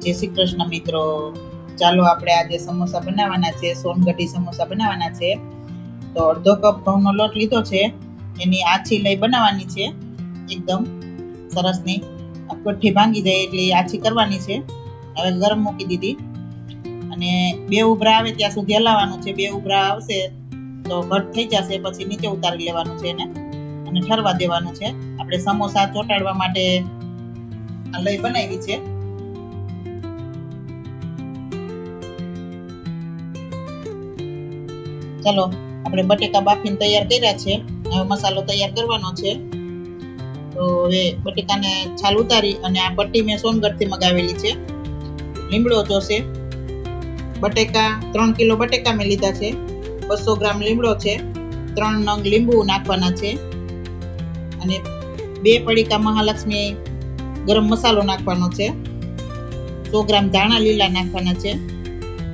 જય શ્રી કૃષ્ણ મિત્રો. ચાલો આપણે આજે સમોસા બનાવવાના છે, સોનગઢી સમોસા બનાવવાના છે. તો અડધો કપ ઘઉંનો લોટ લીધો છે, એની આછી લઈ બનાવવાની છે. એકદમ સરસની કઠ્ઠી ભાંગી જાય એટલી આછી કરવાની છે. હવે ગરમ મૂકી દીધી અને બે ઉભરા આવે ત્યાં સુધી હલાવવાનું છે. બે ઉભરા આવશે તો ઘટ થઈ જશે, પછી નીચે ઉતારી લેવાનું છે એને અને ઠરવા દેવાનું છે. આપણે સમોસા ચોટાડવા માટે આ લઈ બનાવી છે. ચાલો આપણે બટેકા બાફીને તૈયાર કર્યા છે. હવે મસાલો તૈયાર કરવાનો છે. તો હવે બટેકાને છાલ ઉતારી અને આ પટ્ટી મેં સોનગઢથી મગાવેલી છે. લીમડો જોશે. બટેકા 3 કિલો બટેકા મેં લીધા છે. 200 ગ્રામ લીમડો છે. 3 નંગ લીંબુ નાખવાના છે અને 2 પડીકા મહાલક્ષ્મી ગરમ મસાલો નાખવાનો છે. 100 ગ્રામ ધાણા લીલા નાખવાના છે.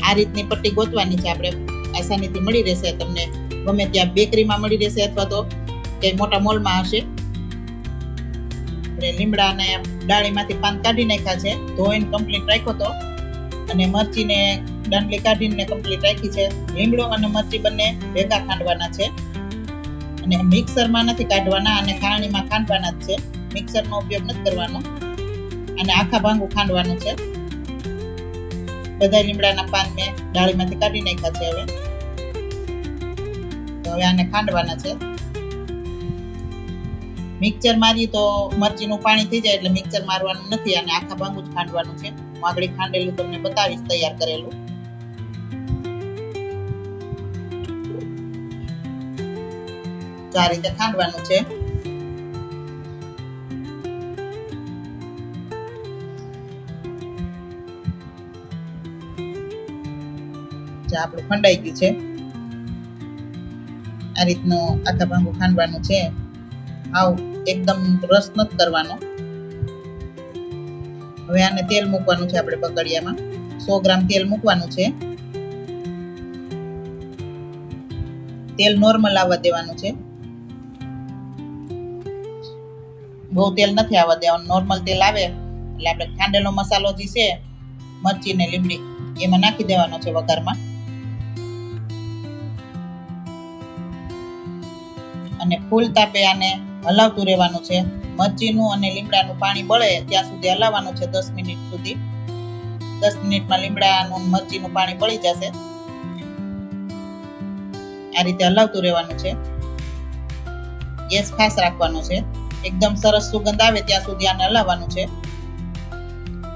આ રીતની પટ્ટી ગોતવાની છે. આપણે આસાનીથી મળી રહેશે તમને, ગમે ત્યાં બેકરીમાં મળી રહેશે અથવા તો ક્યાંય મોટા મોલમાં હશે. આપણે લીમડાને ડાળીમાંથી પાન કાઢી નાખ્યા છે, ધોઈને કમ્પ્લીટ રાખ્યો તો, અને મરચીને દાંડલી કાઢીને કમ્પ્લીટ રાખી છે. લીમડો અને મરચી બંને ભેગા ખાંડવાના છે અને મિક્સરમાં નથી કાઢવાના, અને ખાણીમાં ખાંડવાના જ છે. મિક્સરનો ઉપયોગ નથી કરવાનો અને આખા ભાંગું ખાંડવાનું છે. બધા લીમડાના પાન મેં ડાળીમાંથી કાઢી નાખ્યા છે. હવે આને ખાંડવાના છે. મિક્સર મારી તો મરચીનું પાણી થઈ જાય, એટલે મિક્સર મારવાનું નથી, અને આખા ભાંગું જ ખાંડવાનું છે. હું આગળ ખાંડેલું તમને બતાવીશ તૈયાર કરેલું. તો આ રીતે ખાંડવાનું છે. આપણું ખંડાઈ ગયું છે. આ રીતનું આખા ભાંગું ખાંડવાનું છે. એકદમ રસ નથી કરવાનો. હવે આને તેલ મૂકવાનું છે. આપણે બકડિયામાં 100 ગ્રામ તેલ મૂકવાનું છે. તેલ નોર્મલ આવવા દેવાનું છે. બહુ તેલ નથી આવવા દેવાનું. નોર્મલ તેલ આવે એટલે આપણે ખાંડેલો મસાલો જે છે, મરચી ને લીમડી, એમાં નાખી દેવાનો છે વઘારમાં. અને ફૂલ તાપે આને હલાવતું રહેવાનું છે. મરચીનું અને લીમડાનું પાણી બળે ત્યાં સુધી હલાવવાનું છે 10 મિનિટ સુધી. 10 મિનિટમાં લીમડાનું મરચીનું પાણી બળી જશે. આ રીતે હલાવતું રહેવાનું છે. ગેસ ફાસ્ટ રાખવાનો છે. એકદમ સરસ સુગંધ આવે ત્યાં સુધી આને હલાવવાનું છે.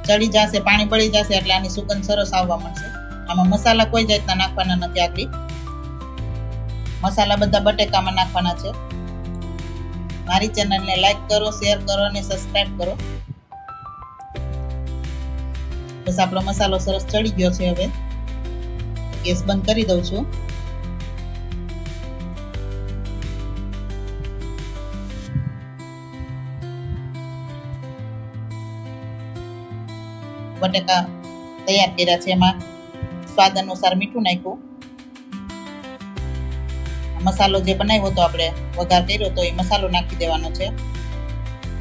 ચડી જશે, પાણી બળી જશે એટલે આની સુગંધ સરસ આવવા મળશે. આમાં મસાલા કોઈ જાતના નાખવાના નથી. આગળ મસાલા બધા બટેકામાં નાખવાના છે. મારી ચેનલને લાઈક કરો, શેર કરો અને સબસ્ક્રાઇબ કરો. બસ આપણો મસાલો સરસ ચડી ગયો છે. હવે ગેસ બંધ કરી દઉં છું. બટેકા તૈયાર કર્યા છે. એમાં સ્વાદ અનુસાર મીઠું નાખ્યું. મસાલો જે બનાવ્યો હતો, આપણે વઘાર કર્યો તો, એ મસાલો નાખી દેવાનો છે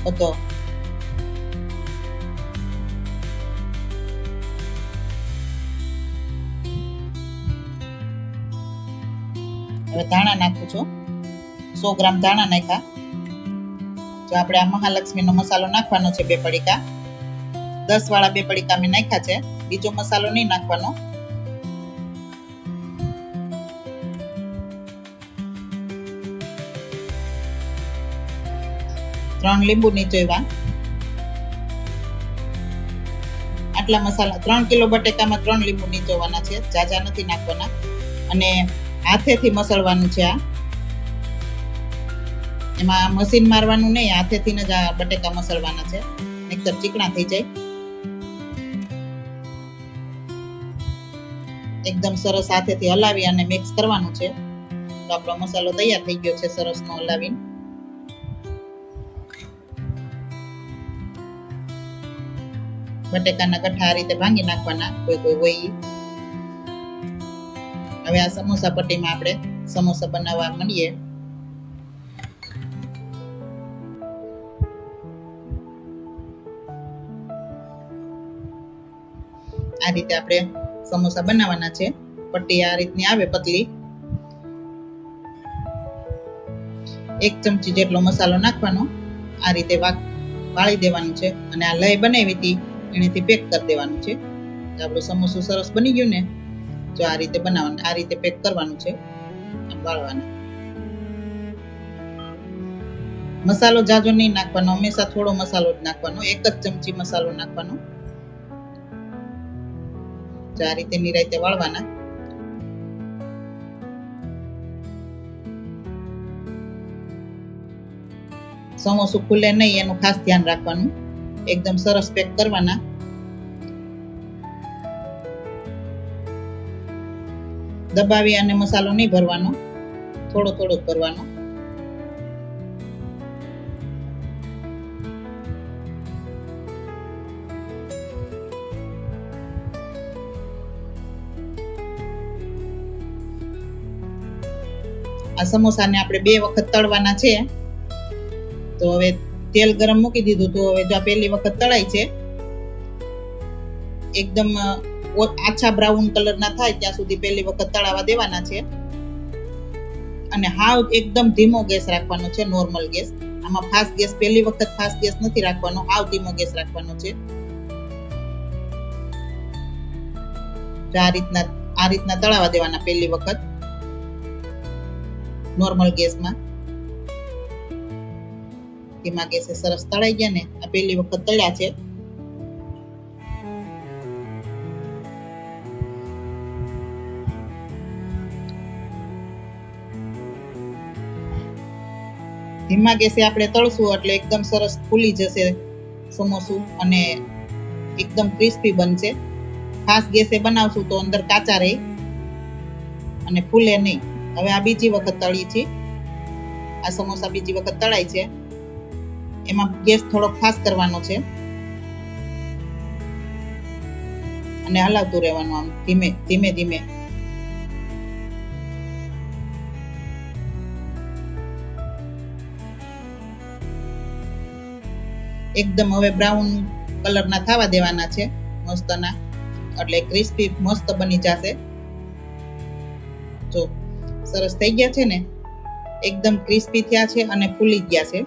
બધો. હવે ધાણા નાખું છું. 100 ગ્રામ ધાણા નાખ્યા. જો આપણે આ મહાલક્ષ્મીનો મસાલો નાખવાનો છે. 2 પડીકા 10 વાળા 2 પડીકા મેં નાખ્યા છે. બીજો મસાલો નહીં નાખવાનો. ત્રણ લીંબુ નીચોવ્યા. આટલા મસાલા 3 કિલો બટેકામાં 3 લીંબુ નીચોવાના છે. જાજા નથી નાખવાના. અને હાથેથી મસળવાનું છે. એમાં મશીન મારવાનું નહીં, હાથેથી જ આ બટેકા મસળવાના છે, નહીંતર ચીકણા થઈ જાય. એકદમ સરસ હાથેથી હલાવી અને મિક્સ કરવાનું છે. તો આપણો મસાલો તૈયાર થઈ ગયો છે સરસનો હલાવીને. બટેકાના ગઠ્ઠા આ રીતે ભાંગી નાખવાના, કોઈ હોય. હવે આ સમોસા પટ્ટીમાં આપણે સમોસા બનાવવા માંડીએ. આ રીતે આપણે સમોસા બનાવવાના છે. પટ્ટી આ રીતની આવે પતલી. 1 ચમચી જેટલો મસાલો નાખવાનો. આ રીતે વાળી દેવાનું છે અને આ લય બનાવી હતી એનેથી પેક કરી દેવાનું છે. આપણું સમોસું સરસ બની ગયું ને, જો આ રીતે બનાવવાનું, આ રીતે પેક કરવાનું છે, વાળવાના. મસાલો જાજો નહીં નાખવાનો, હંમેશા થોડો મસાલો જ નાખવાનો. 1 જ ચમચી મસાલો નાખવાનો. જો આ રીતે નિરાયતે વાળવાના. સમોસું ખુલે નહીં એનું ખાસ ધ્યાન રાખવાનું. એકદમ સરસ પેક કરવાના. દબાવી અને મસાલો નહીં ભરવાનો, થોડો થોડો ભરવાનો. આ સમોસાને આપણે 2 વખત તળવાના છે. તો હવે તેલ ગરમ મૂકી દીધું. તો હવે જો પહેલી વખત તળાય છે, એકદમ આછા બ્રાઉન કલરના થાય ત્યાં સુધી પહેલી વખત તળાવા દેવાના છે. અને હાવ એકદમ ધીમો ગેસ રાખવાનો છે, નોર્મલ ગેસ. આમાં ફાસ્ટ ગેસ પહેલી વખત ફાસ્ટ ગેસ નથી રાખવાનો, હાવ ધીમો ગેસ રાખવાનો છે. આ રીતના તળાવા દેવાના પહેલી વખત નોર્મલ ગેસમાં. ધીમા ગેસે સરસ તળાઈ ગયા ને. આ પહેલી વખત તળ્યા છે. ધીમા ગેસે આપણે તળશું એટલે એકદમ સરસ ફૂલી જશે સમોસું અને એકદમ ક્રિસ્પી બનશે. ફાસ્ટ ગેસે બનાવશું તો અંદર કાચા રહે અને ફૂલે નહીં. હવે આ બીજી વખત તળી છે. આ સમોસા બીજી વખત તળાય છે. એમાં ગેસ થોડોક ફાસ્ટ કરવાનો છે અને હલાવતું રહેવાનું આમ ધીમે ધીમે. એકદમ હવે બ્રાઉન કલરના થવા દેવાના છે મસ્તના, એટલે ક્રિસ્પી મસ્ત બની જશે. જો સરસ થઈ ગયા છે ને, એકદમ ક્રિસ્પી થયા છે અને ફૂલી ગયા છે.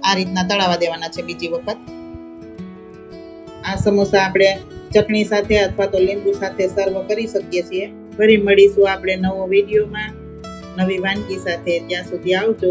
આ રીતના તળાવા દેવાના છે બીજી વખત. આ સમોસા આપણે ચટણી સાથે અથવા તો લીંબુ સાથે સર્વ કરી શકીએ છીએ. ફરી મળીશું આપણે નવો વિડીયોમાં નવી વાનગી સાથે. ત્યાં સુધી આવજો.